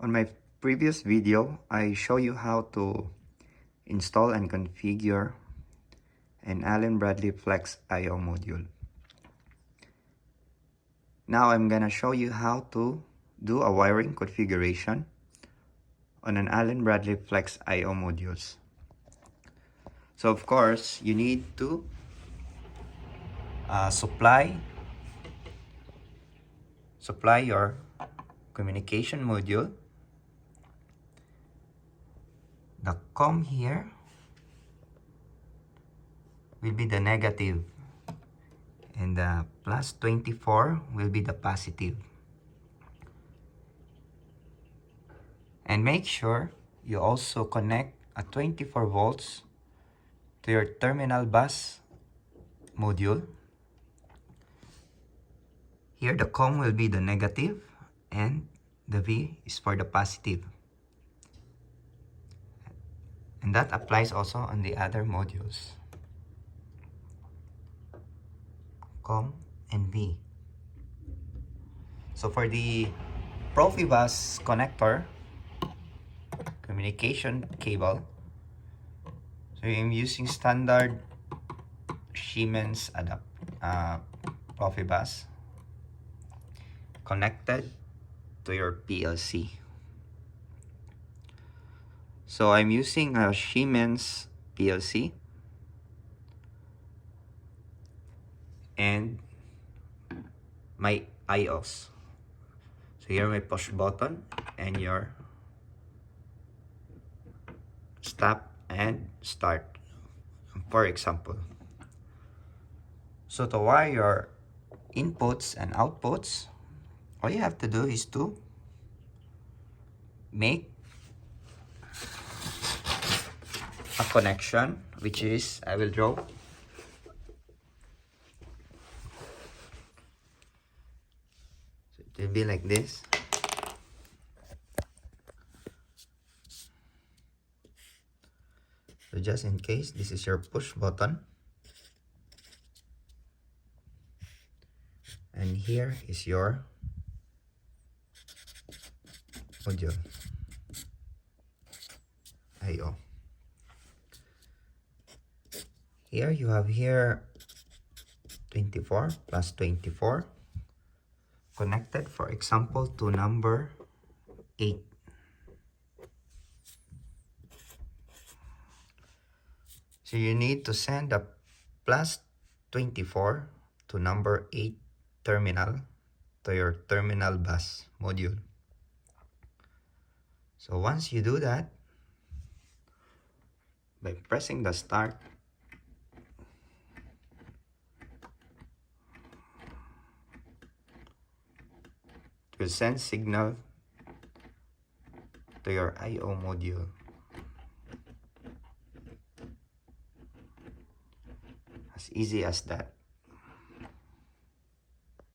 On my previous video, I show you how to install and configure an Allen Bradley Flex I/O module. Now I'm gonna show you how to do a wiring configuration on an Allen Bradley Flex I/O modules. So of course, you need to supply your communication module. The COM here will be the negative and the plus 24 will be the positive. And make sure you also connect a 24 volts to your terminal bus module. Here the COM will be the negative and the V is for the positive. And that applies also on the other modules. COM and V. So for the Profibus connector, communication cable, so I'm using standard Siemens Profibus connected to your PLC. So I'm using a Siemens PLC and my IOS. So here my push button and your stop and start, for example. So to wire your inputs and outputs, all you have to do is to make a connection, which is, I will draw. So it will be like this. So just in case, this is your push button. And here is your module I/O. Here you have 24 plus 24 connected, for example, to number 8. So you need to send a plus 24 to number 8 terminal to your terminal bus module. So once you do that, by pressing the start, it will send signal to your I/O module. As easy as that.